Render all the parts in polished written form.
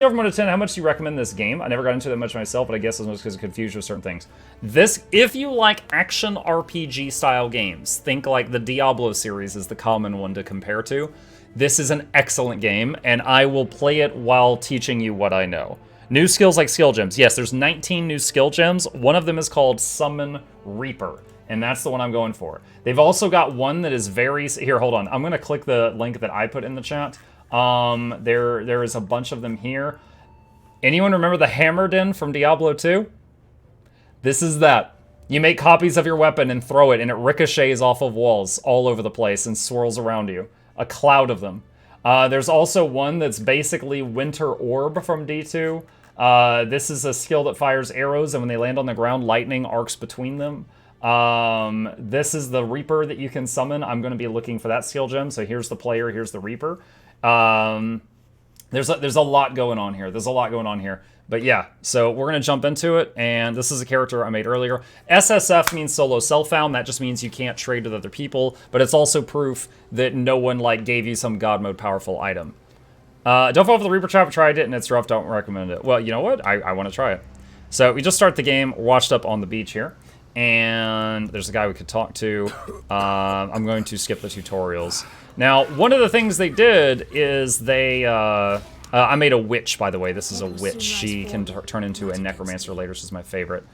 From 1 to 10, how much do you recommend this game? I never got into it that much myself, but I guess it's just because of confusion with certain things. This, if you like action RPG style games, think like the Diablo series is the common one to compare to. This is an excellent game, and I will play it while teaching you what I know. New skills like skill gems. Yes, there's 19 new skill gems. One of them is called Summon Reaper, and that's the one I'm going for. They've also got one that is very... Here, hold on. I'm going to click the link that I put in the chat. There is a bunch of them here. Anyone remember the Hammer Den from Diablo 2? This is that. You make copies of your weapon and throw it, and it ricochets off of walls all over the place and swirls around you. A cloud of them. There's also one that's basically Winter Orb from D2. This is a skill that fires arrows, and when they land on the ground, lightning arcs between them. This is the Reaper that you can summon. I'm going to be looking for that skill gem, so here's the player, here's the Reaper. There's a lot going on here. But yeah, so we're going to jump into it, and this is a character I made earlier. SSF means solo self-found. That just means you can't trade with other people, but it's also proof that no one, like, gave you some God mode powerful item. Don't fall for the Reaper trap. I tried it, and it's rough. Don't recommend it. Well, you know what? I want to try it. So we just start the game, washed up on the beach here, and there's a guy we could talk to. I'm going to skip the tutorials. Now, one of the things they did is they... I made a witch, by the way. This is a witch. She can turn into a necromancer later. This is my favorite.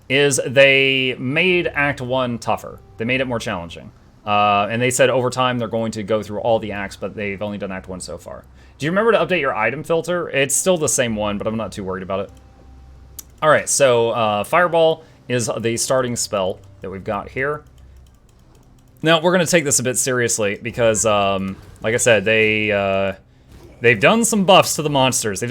Is they made Act 1 tougher. They made it more challenging. And they said over time they're going to go through all the acts, but they've only done Act 1 so far. Do you remember to update your item filter? It's still the same one, but I'm not too worried about it. Alright, so Fireball is the starting spell that we've got here. Now, we're going to take this a bit seriously because, like I said, they've done some buffs to the monsters.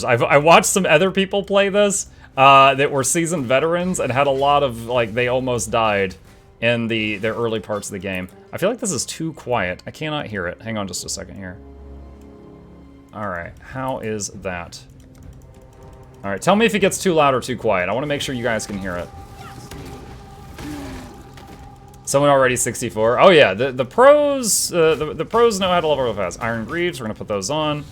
I watched some other people play this that were seasoned veterans and had a lot of, like, they almost died in their early parts of the game. I feel like this is too quiet. I cannot hear it. Hang on just a second here. Alright, how is that? Alright, tell me if it gets too loud or too quiet. I want to make sure you guys can hear it. Someone already 64. Oh yeah, the pros the pros know how to level real fast. Iron Greaves, we're gonna put those on.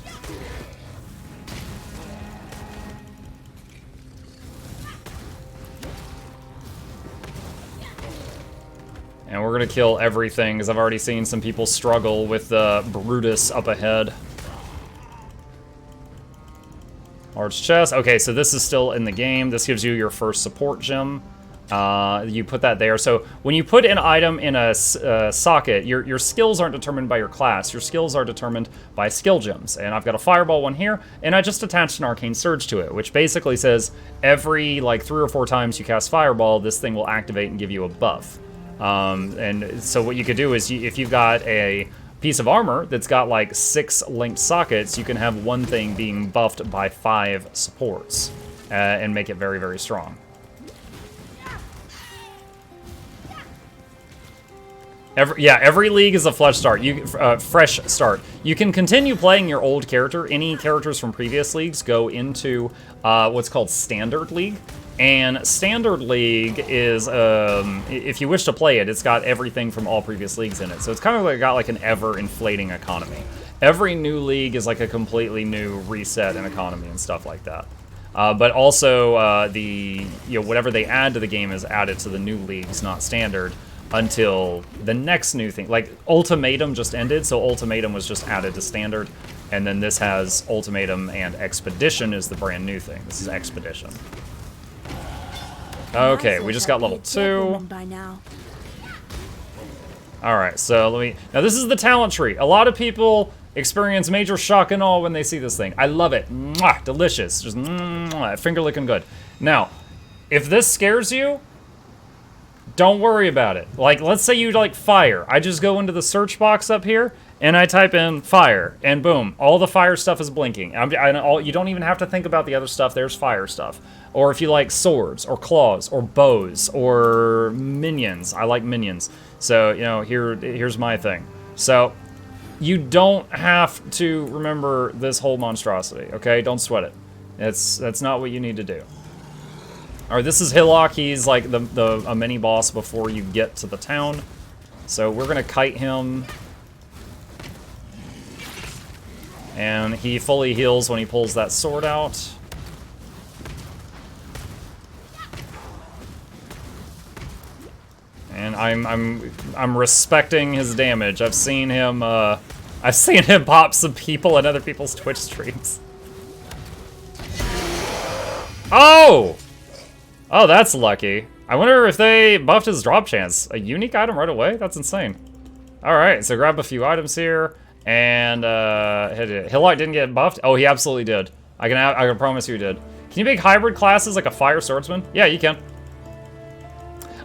And we're gonna kill everything, because I've already seen some people struggle with the Brutus up ahead. Large chest. Okay, so this is still in the game. This gives you your first support gem. You put that there. So when you put an item in a socket, your skills aren't determined by your class. Your skills are determined by skill gems. And I've got a Fireball one here, and I just attached an Arcane Surge to it, which basically says every, like, 3 or 4 times you cast Fireball, this thing will activate and give you a buff. And so what you could do is, if you've got a piece of armor that's got, like, 6 linked sockets, you can have one thing being buffed by 5 supports, and make it very, very strong. Every league is a fresh start. Fresh start. You can continue playing your old character. Any characters from previous leagues go into what's called Standard League. And Standard League is, if you wish to play it, it's got everything from all previous leagues in it. So it's kind of like got like an ever-inflating economy. Every new league is like a completely new reset in economy and stuff like that. But also whatever they add to the game is added to the new leagues, not Standard, until the next new thing. Like, Ultimatum just ended, so Ultimatum was just added to Standard, and then this has Ultimatum and Expedition is the brand new thing. This is Expedition. Okay, we just got level 2. Alright, so now this is the talent tree. A lot of people experience major shock and awe when they see this thing. I love it. Mwah, delicious. Just finger licking good. Now, if this scares you, don't worry about it. Like, let's say you like fire. I just go into the search box up here, and I type in fire, and boom, all the fire stuff is blinking. You don't even have to think about the other stuff. There's fire stuff. Or if you like swords, or claws, or bows, or minions. I like minions. So, you know, here's my thing. So, you don't have to remember this whole monstrosity, okay? Don't sweat it. That's not what you need to do. Alright, this is Hillock. He's like a mini boss before you get to the town. So we're gonna kite him. And he fully heals when he pulls that sword out. And I'm respecting his damage. I've seen him pop some people in other people's Twitch streams. Oh! Oh, that's lucky. I wonder if they buffed his drop chance. A unique item right away? That's insane. Alright, so grab a few items here. And, hit it. Hillite didn't get buffed? Oh, he absolutely did. I can promise you he did. Can you make hybrid classes like a fire swordsman? Yeah, you can.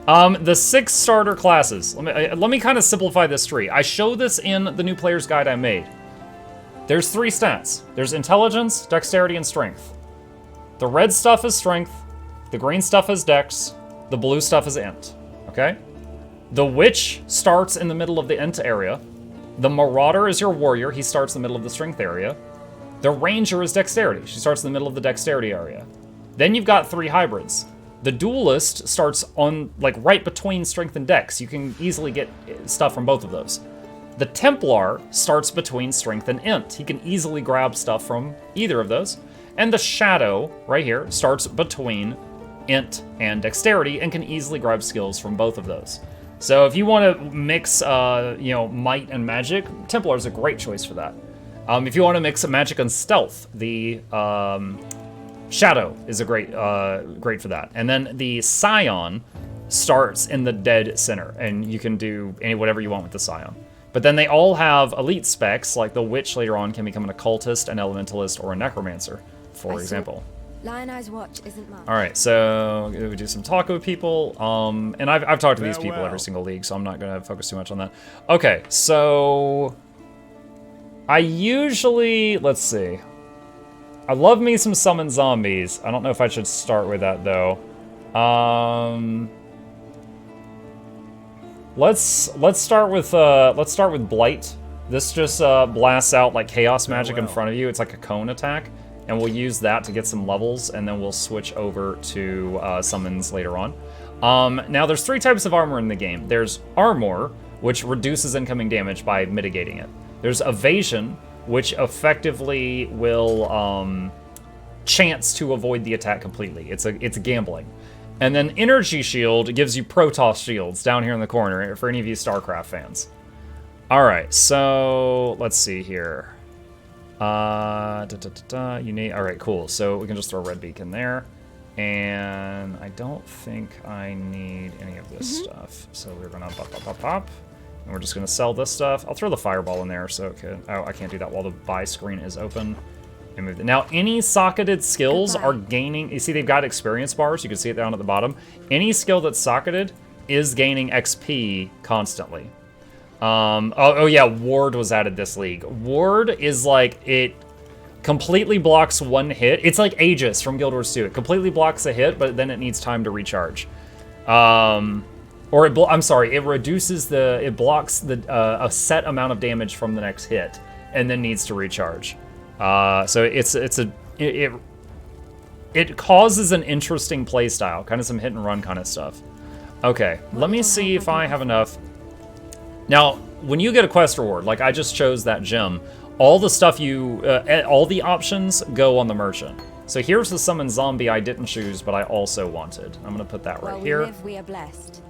The 6 starter classes. Let me kind of simplify this tree. I show this in the new player's guide I made. There's 3 stats. There's intelligence, dexterity, and strength. The red stuff is strength. The green stuff is dex. The blue stuff is int. Okay? The witch starts in the middle of the int area. The marauder is your warrior. He starts in the middle of the strength area. The ranger is dexterity. She starts in the middle of the dexterity area. Then you've got 3 hybrids. The duelist starts on, like, right between strength and dex. You can easily get stuff from both of those. The Templar starts between strength and int. He can easily grab stuff from either of those. And the Shadow, right here, starts between int and dexterity and can easily grab skills from both of those. So if you want to mix, might and magic, Templar is a great choice for that. If you want to mix magic and stealth, the Shadow is a great for that. And then the Scion starts in the dead center, and you can do whatever you want with the Scion. But then they all have elite specs, like the Witch later on can become an Occultist, an Elementalist, or a Necromancer, for example. Lion Eye's watch isn't mine. All right, so we do some talk with people, and I've talked to these people every single league, so I'm not going to focus too much on that. Okay, so I usually, let's see. I love me some summon zombies. I don't know if I should start with that though. Let's start with Blight. This just blasts out like chaos magic in front of you. It's like a cone attack. And we'll use that to get some levels, and then we'll switch over to summons later on. Now, there's 3 types of armor in the game. There's Armor, which reduces incoming damage by mitigating it. There's Evasion, which effectively will chance to avoid the attack completely. It's gambling. And then Energy Shield gives you Protoss shields down here in the corner for any of you StarCraft fans. All right, so let's see here. You need, all right, cool. So we can just throw Red Beacon there. And I don't think I need any of this stuff. So we're gonna pop. And we're just gonna sell this stuff. I'll throw the Fireball in there so it could, oh, I can't do that while the buy screen is open. And move it. Now, any socketed skills are gaining, you see they've got experience bars. You can see it down at the bottom. Any skill that's socketed is gaining XP constantly. Oh yeah, Ward was added this league. Ward is like, it completely blocks one hit. It's like Aegis from Guild Wars 2. It completely blocks a hit, but then it needs time to recharge. I'm sorry, it reduces it blocks a set amount of damage from the next hit, and then needs to recharge. So it causes an interesting playstyle, kind of some hit and run kind of stuff. Okay, let me see if I have enough. Now, when you get a quest reward, like I just chose that gem, all the stuff all the options go on the merchant. So here's the summon zombie I didn't choose, but I also wanted. I'm gonna put that right here. We are blessed.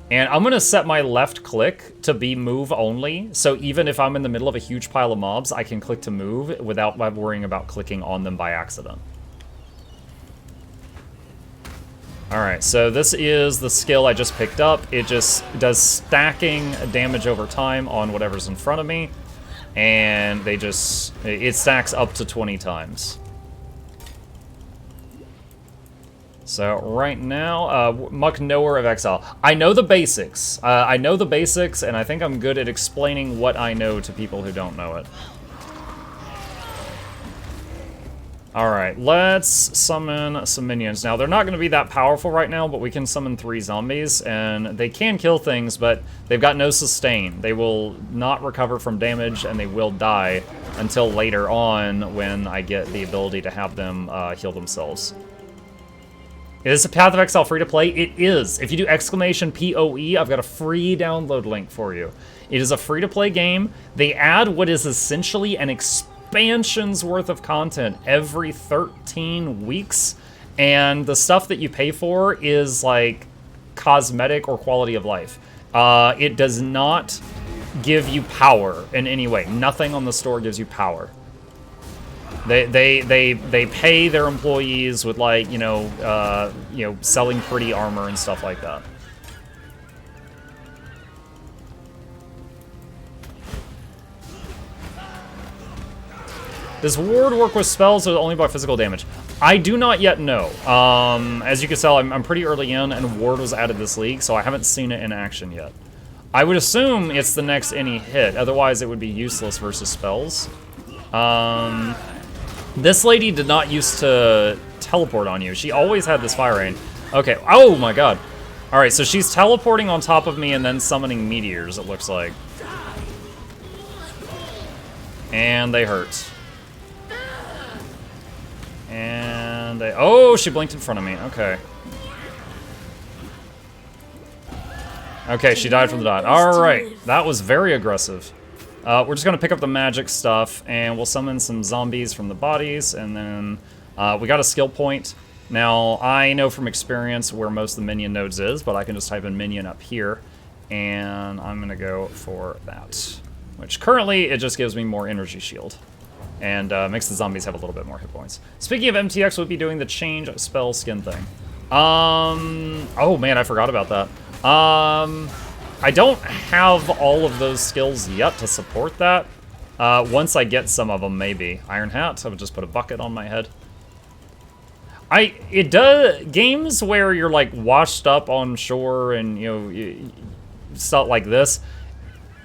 And I'm gonna set my left click to be move only. So even if I'm in the middle of a huge pile of mobs, I can click to move without worrying about clicking on them by accident. All right, so this is the skill I just picked up. It just does stacking damage over time on whatever's in front of me. And it stacks up to 20 times. So right now, Muck knower of Exile. I know the basics. And I think I'm good at explaining what I know to people who don't know it. Alright, let's summon some minions. Now, they're not going to be that powerful right now, but we can summon 3 zombies, and they can kill things, but they've got no sustain. They will not recover from damage, and they will die until later on when I get the ability to have them heal themselves. Is a Path of Exile free to play? It is. If you do exclamation POE, I've got a free download link for you. It is a free to play game. They add what is essentially an expansions worth of content every 13 weeks, and the stuff that you pay for is like cosmetic or quality of life. It does not give you power in any way. Nothing on the store gives you power. They pay their employees with, like, selling pretty armor and stuff like that. Does ward work with spells or only by physical damage? I do not yet know. As you can tell, I'm pretty early in, and ward was added this league, so I haven't seen it in action yet. I would assume it's the next any hit, otherwise it would be useless versus spells. This lady did not used to teleport on you. She always had this fire rain. Okay, oh my god. Alright, so she's teleporting on top of me and then summoning meteors, it looks like. And they hurt. And they... Oh, she blinked in front of me. Okay. Okay, she died from the dot. Alright, that was very aggressive. We're just going to pick up the magic stuff, and we'll summon some zombies from the bodies, and then we got a skill point. Now, I know from experience where most of the minion nodes is, but I can just type in minion up here, and I'm going to go for that. Which currently, it just gives me more energy shield. And makes the zombies have a little bit more hit points. Speaking of MTX, we'll be doing the change spell skin thing. Oh man, I forgot about that. I don't have all of those skills yet to support that. Once I get some of them, maybe. Iron Hat, I would just put a bucket on my head. It does, games where you're like washed up on shore and, stuff like this,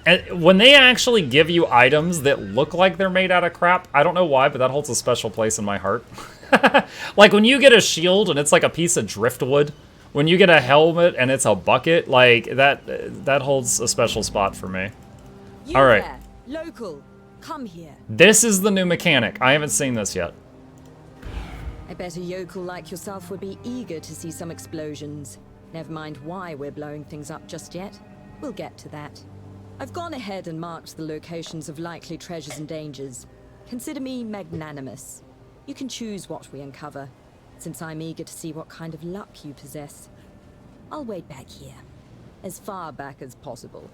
and when they actually give you items that look like they're made out of crap, I don't know why, but that holds a special place in my heart. Like when you get a shield and it's like a piece of driftwood, when you get a helmet and it's a bucket, like that holds a special spot for me. All right. Local, come here. This is the new mechanic. I haven't seen this yet. I bet a yokel like yourself would be eager to see some explosions. Never mind why we're blowing things up just yet. We'll get to that. I've gone ahead and marked the locations of likely treasures and dangers. Consider me magnanimous. You can choose what we uncover, since I'm eager to see what kind of luck you possess. I'll wait back here, as far back as possible.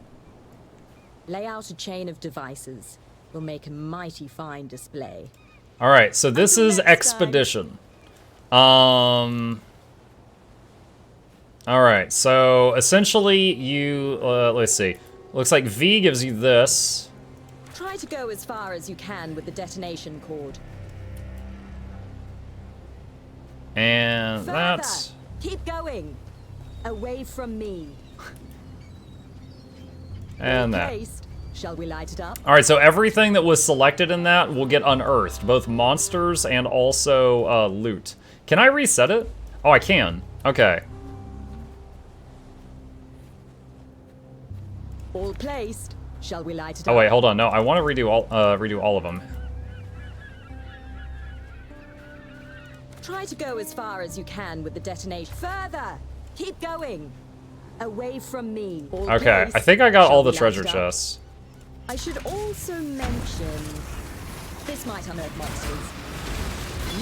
Lay out a chain of devices. We'll make a mighty fine display. All right, so this is Expedition. All right, so essentially you, let's see. Looks like V gives you this. Try to go as far as you can with the detonation cord. And Further. that's... Keep going. Away from me. And that. Placed. Shall we light it up? All right, so everything that was selected in that will get unearthed, both monsters and also loot. Can I reset it? Oh, I can. Okay. All placed. Shall we light it up? Oh wait, hold on. No, I want to redo all of them. Try to go as far as you can with the detonation. Further. Keep going. Away from me. All Okay, placed. I think I got Shall all the we light treasure it up? chests. I should also mention this might unearth monsters.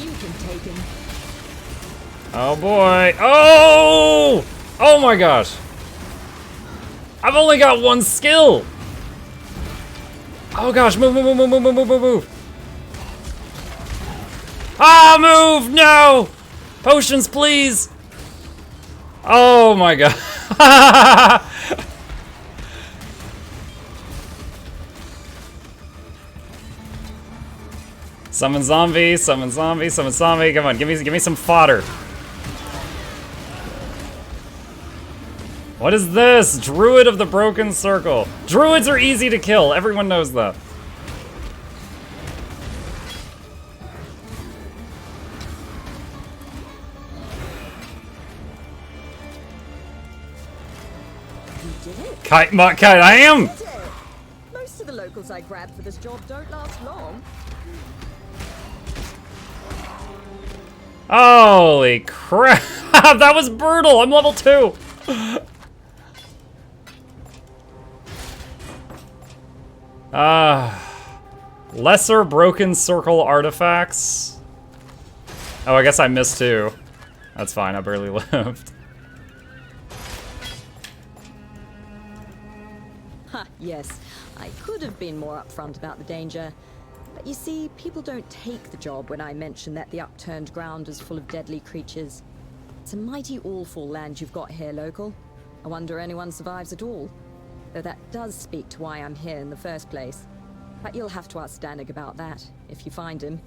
You can take him. Oh boy. Oh! Oh my gosh. I've only got one skill. Oh gosh, move, move, move, move, move, move, move, move. Ah, move, no! Potions, please. Oh my god. Summon zombie, summon zombie, summon zombie. Come on, give me some fodder. What is this? Druid of the Broken Circle. Druids are easy to kill. Everyone knows that. You did it. Kite, I am! Did it. Most of the locals I grabbed for this job don't last long. Holy crap! That was brutal! I'm level 2! Lesser broken circle artifacts. Oh, I guess I missed 2. That's fine, I barely lived. Ha, yes. I could have been more upfront about the danger. But you see, people don't take the job when I mention that the upturned ground is full of deadly creatures. It's a mighty awful land you've got here, local. I wonder anyone survives at all. Though that does speak to why I'm here in the first place. But you'll have to ask Danig about that, if you find him.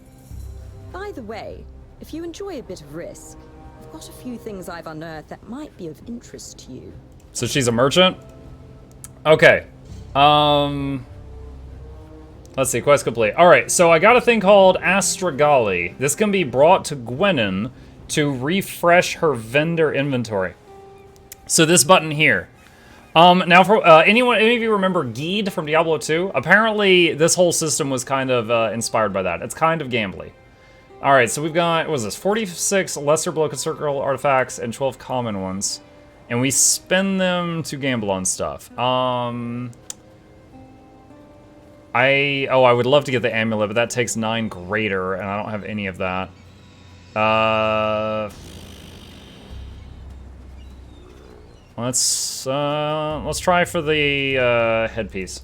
By the way, if you enjoy a bit of risk, I've got a few things I've unearthed that might be of interest to you. So she's a merchant? Okay. Let's see, quest complete. Alright, so I got a thing called Astragali. This can be brought to Gwenin to refresh her vendor inventory. So this button here. Now, for any of you remember Geed from Diablo 2? Apparently, this whole system was kind of inspired by that. It's kind of gambly. All right, so we've got, what is this, 46 lesser broken circle artifacts and 12 common ones. And we spend them to gamble on stuff. I would love to get the amulet, but that takes 9 greater, and I don't have any of that. Let's try for the headpiece.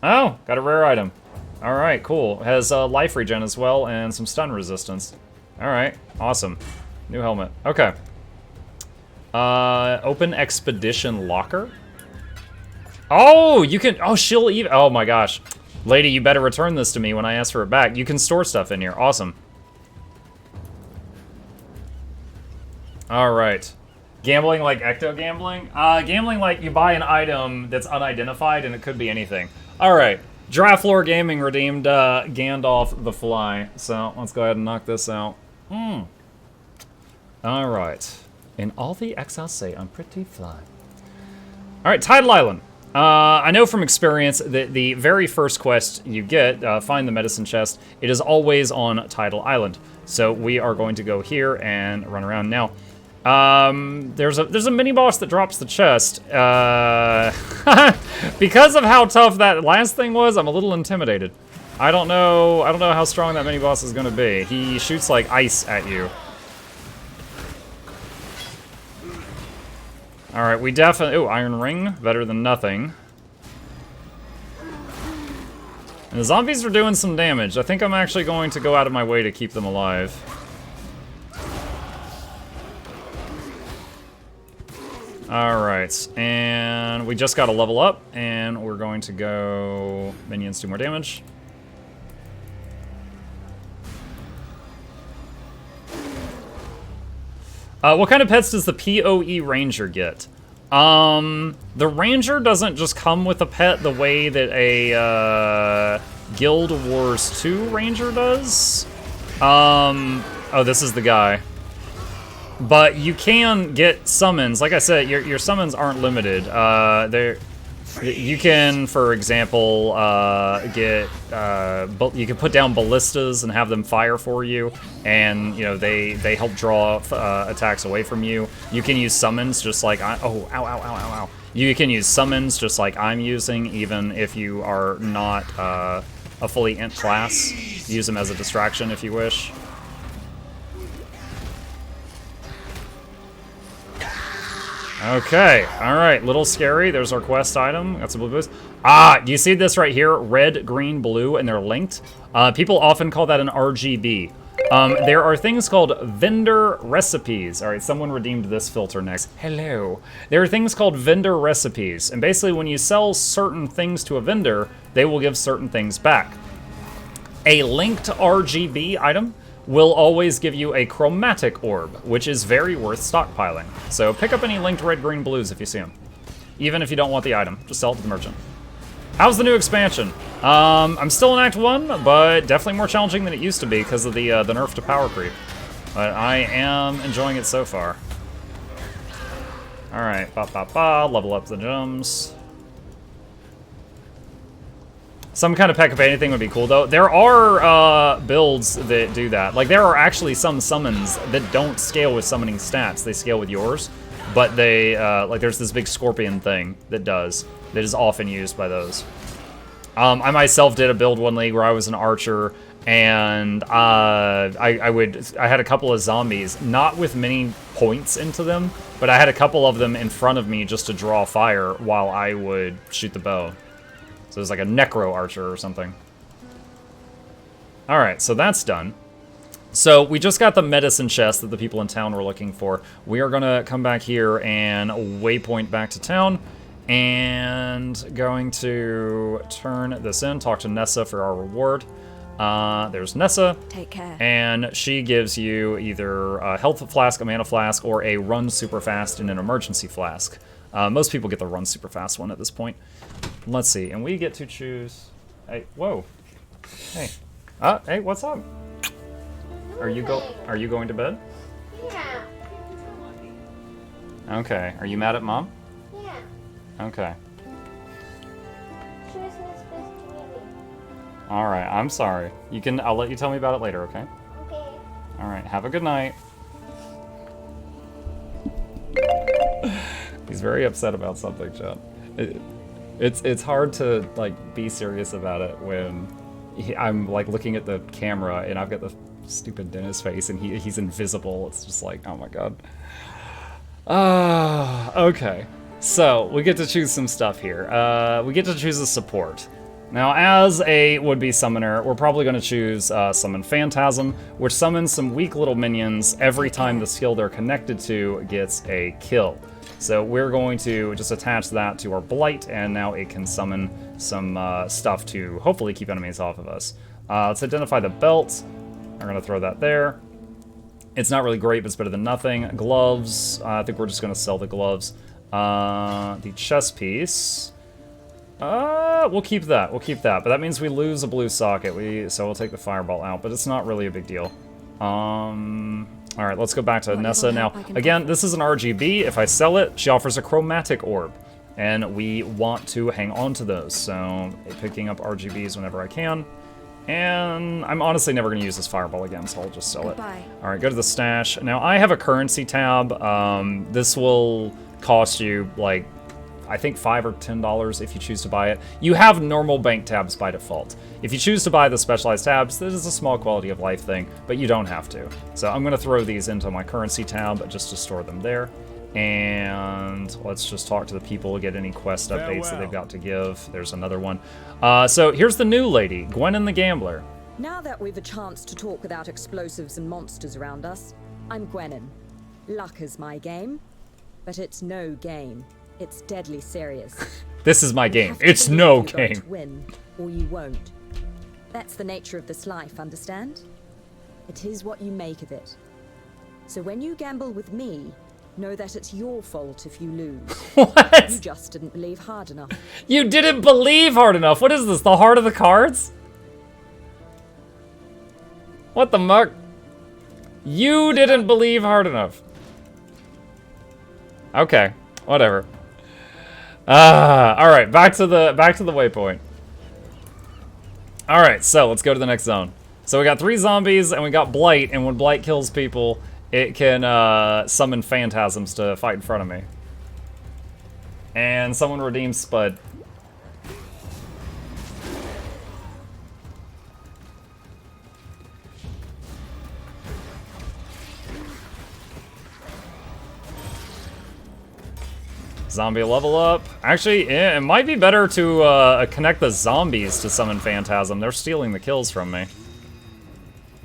Oh, got a rare item. All right, cool. Has life regen as well and some stun resistance. All right, awesome. New helmet. Okay. Open expedition locker. Oh, you can. Oh, she'll even. Oh my gosh, lady, you better return this to me when I ask for it back. You can store stuff in here. Awesome. All right. Gambling like ecto gambling? Gambling like you buy an item that's unidentified and it could be anything. Alright, Draft Floor Gaming redeemed Gandalf the Fly. So let's go ahead and knock this out. Alright. And all the exiles say I'm pretty fly. Alright, Tidal Island. I know from experience that the very first quest you get, find the medicine chest, it is always on Tidal Island. So we are going to go here and run around now. There's a mini boss that drops the chest. Because of how tough that last thing was, I'm a little intimidated. I don't know how strong that mini boss is gonna be. He shoots like ice at you. All right, we definitely. Ooh, Iron Ring, better than nothing. And the zombies are doing some damage. I think I'm actually going to go out of my way to keep them alive. Alright, and we just got to level up, and we're going to go... Minions do more damage. What kind of pets does the PoE Ranger get? The Ranger doesn't just come with a pet the way that a Guild Wars 2 Ranger does. Oh, this is the guy. But you can get summons. Like I said, your summons aren't limited. You can, for example, you can put down ballistas and have them fire for you, and you know they help draw attacks away from you. You can use summons just like ow. You can use summons just like I'm using, even if you are not a fully int class. Use them as a distraction if you wish. Okay, alright, little scary. There's our quest item. Got some blue boost. Ah, do you see this right here? Red, green, blue, and they're linked. People often call that an RGB. There are things called vendor recipes. Alright, someone redeemed this filter next. Hello. There are things called vendor recipes, and basically when you sell certain things to a vendor, they will give certain things back. A linked RGB item will always give you a chromatic orb, which is very worth stockpiling. So pick up any linked red, green, blues if you see them. Even if you don't want the item, just sell it to the merchant. How's the new expansion? I'm still in Act 1, but definitely more challenging than it used to be because of the nerf to power creep. But I am enjoying it so far. All right, level up the gems. Some kind of peck of anything would be cool, though. There are builds that do that. Like, there are actually some summons that don't scale with summoning stats. They scale with yours. But they, like, there's this big scorpion thing that does. That is often used by those. I myself did a build one league where I was an archer, and I had a couple of zombies, not with many points into them, but I had a couple of them in front of me just to draw fire while I would shoot the bow. So it was like a necro archer or something. Alright, so that's done. So we just got the medicine chest that the people in town were looking for. We are going to come back here and waypoint back to town. And going to turn this in, talk to Nessa for our reward. There's Nessa. Take care. And she gives you either a health flask, a mana flask, or a run super fast and an emergency flask. Most people get the run super fast one at this point. Let's see, and we get to choose... Hey, whoa. Hey. Hey, what's up? Are you going to bed? Yeah. Okay. Are you mad at Mom? Yeah. Okay. She was not supposed to be me. Alright, I'm sorry. I'll let you tell me about it later, okay? Okay. Alright, have a good night. He's very upset about something, Chad. It's hard to, like, be serious about it when I'm, like, looking at the camera and I've got the stupid Dennis face and he's invisible. It's just like, oh my god. Okay. So, we get to choose some stuff here. We get to choose a support. Now, as a would-be summoner, we're probably going to choose Summon Phantasm, which summons some weak little minions every time the skill they're connected to gets a kill. So we're going to just attach that to our Blight, and now it can summon some stuff to hopefully keep enemies off of us. Let's identify the belt. I'm going to throw that there. It's not really great, but it's better than nothing. Gloves. I think we're just going to sell the gloves. The chest piece. We'll keep that. We'll keep that. But that means we lose a blue socket. So we'll take the fireball out, but it's not really a big deal. Alright, let's go back to Nessa now. Again, this is an RGB. If I sell it, she offers a chromatic orb. And we want to hang on to those. So, picking up RGBs whenever I can. And I'm honestly never going to use this fireball again, so I'll just sell it. Alright, go to the stash. Now, I have a currency tab. This will cost you, like, I think $5 or $10 if you choose to buy it. You have normal bank tabs by default. If you choose to buy the specialized tabs, this is a small quality of life thing, but you don't have to. So I'm going to throw these into my currency tab just to store them there. And let's just talk to the people, get any quest updates that they've got to give. There's another one. So here's the new lady, Gwenin the Gambler. Now that we've a chance to talk without explosives and monsters around us, I'm Gwenin. Luck is my game, but it's no game. It's deadly serious. This is my game. It's no game. You win, or you won't. That's the nature of this life, understand? It is what you make of it. So when you gamble with me, know that it's your fault if you lose. What? You just didn't believe hard enough. You didn't believe hard enough? What is this, the heart of the cards? What the muck? You didn't believe hard enough. Okay, whatever. Alright, back to the waypoint. Alright, so let's go to the next zone. So we got 3 zombies and we got Blight, and when Blight kills people, it can summon phantasms to fight in front of me. And someone redeems Spud. Zombie level up. Actually, it might be better to connect the zombies to summon Phantasm. They're stealing the kills from me.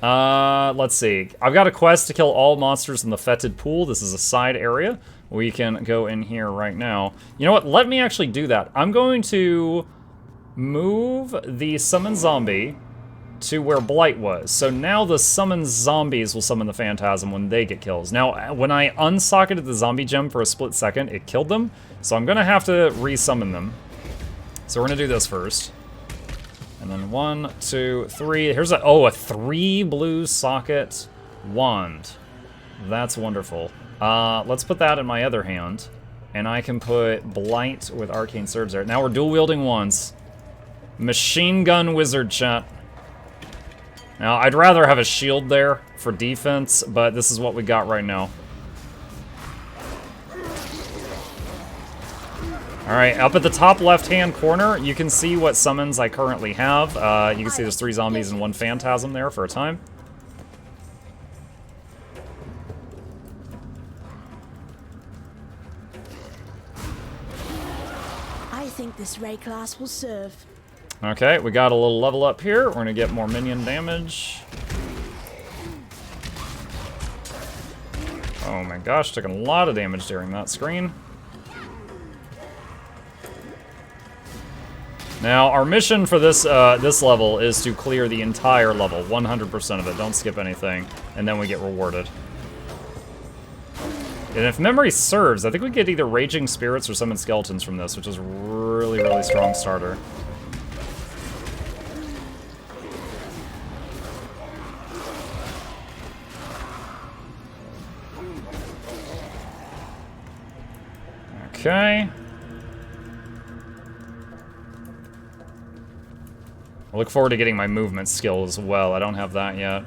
Let's see. I've got a quest to kill all monsters in the fetid pool. This is a side area. We can go in here right now. You know what? Let me actually do that. I'm going to move the summon zombie to where Blight was. So now the summon zombies will summon the Phantasm when they get kills. Now, when I unsocketed the zombie gem for a split second, it killed them. So I'm gonna have to resummon them. So we're gonna do this first. And then 1, 2, 3. Here's a 3 blue socket wand. That's wonderful. Let's put that in my other hand. And I can put Blight with Arcane Surge there. Now we're dual wielding wands. Machine gun wizard, chat. Now, I'd rather have a shield there for defense, but this is what we got right now. Alright, up at the top left-hand corner, you can see what summons I currently have. You can see there's 3 zombies and 1 phantasm there for a time. I think this ray class will serve. Okay, we got a little level up here. We're gonna get more minion damage. Oh my gosh, took a lot of damage during that screen. Now, our mission for this this level is to clear the entire level, 100% of it. Don't skip anything, and then we get rewarded. And if memory serves, I think we get either Raging Spirits or Summon Skeletons from this, which is really, really strong starter. Okay. I look forward to getting my movement skill as well. I don't have that yet.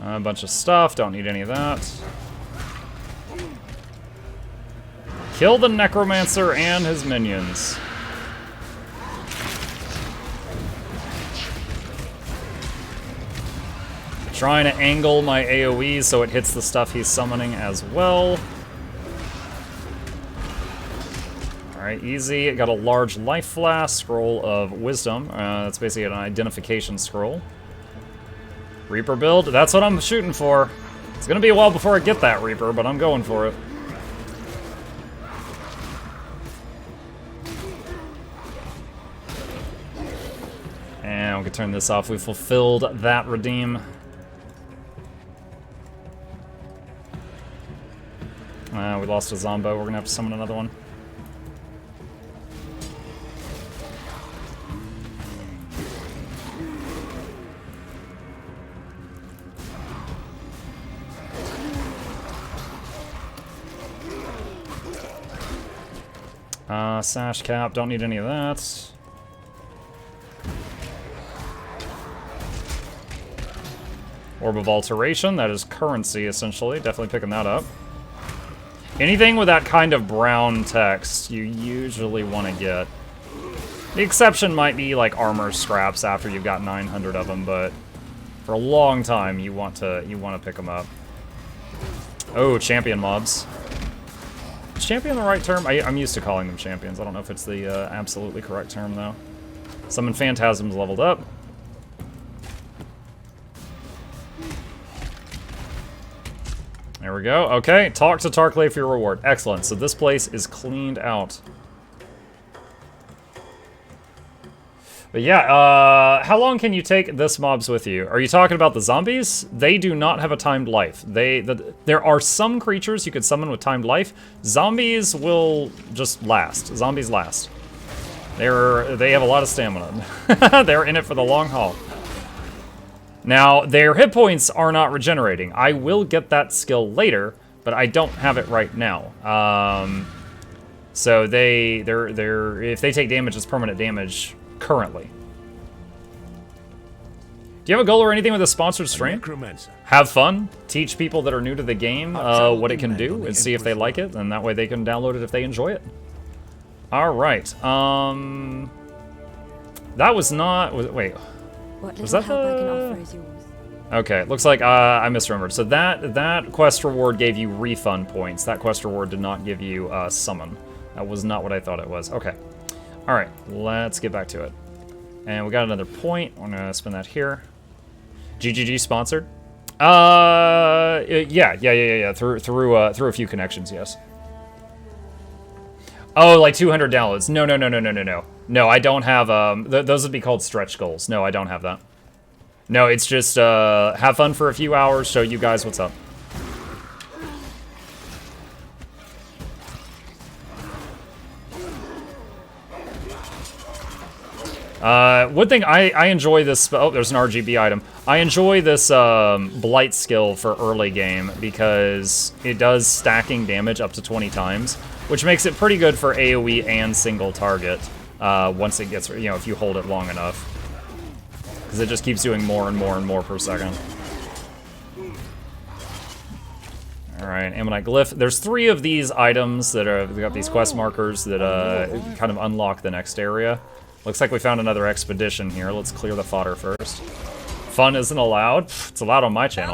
A bunch of stuff, don't need any of that. Kill the Necromancer and his minions. Trying to angle my AoE so it hits the stuff he's summoning as well. Alright, easy. Got a large life flask, scroll of wisdom. That's basically an identification scroll. Reaper build, that's what I'm shooting for. It's gonna be a while before I get that Reaper, but I'm going for it. And we can turn this off. We fulfilled that redeem. We lost a Zombo. We're gonna have to summon another one. Sash cap, don't need any of that. Orb of Alteration, that is currency essentially. Definitely picking that up. Anything with that kind of brown text, you usually want to get. The exception might be like armor scraps after you've got 900 of them, but for a long time you want to pick them up. Oh, champion mobs. Is champion the right term? I'm used to calling them champions. I don't know if it's the absolutely correct term though. Summon Phantasms leveled up. There we go. Okay, talk to Tarklay for your reward. Excellent. So this place is cleaned out. But yeah, how long can you take this mobs with you? Are you talking about the zombies? They do not have a timed life. There are some creatures you could summon with timed life. Zombies will just last. Zombies last. They have a lot of stamina. They're in it for the long haul. Now, their hit points are not regenerating. I will get that skill later, but I don't have it right now. So if they take damage, it's permanent damage currently. Do you have a goal or anything with a sponsored stream? Have fun, teach people that are new to the game what it can do, and see if they like it, and that way they can download it if they enjoy it. All right. That was not. Wait. What Was little that help I can the- offer is yours. Okay, looks like I misremembered. So that quest reward gave you refund points. That quest reward did not give you summon. That was not what I thought it was. Okay. All right, let's get back to it. And we got another point. I'm gonna spin that here. GGG sponsored. Yeah. Through a few connections, yes. Oh, like 200 downloads. No. No, I don't have, those would be called stretch goals. No, I don't have that. No, it's just, have fun for a few hours, show you guys what's up. One thing, I enjoy this, oh, there's an RGB item. I enjoy this, Blight skill for early game because it does stacking damage up to 20 times, which makes it pretty good for AoE and single target. Once it gets, if you hold it long enough. Because it just keeps doing more and more and more per second. Alright, Ammonite Glyph. There's 3 of these items that are, we got these quest markers that kind of unlock the next area. Looks like we found another expedition here. Let's clear the fodder first. Fun isn't allowed? It's allowed on my channel.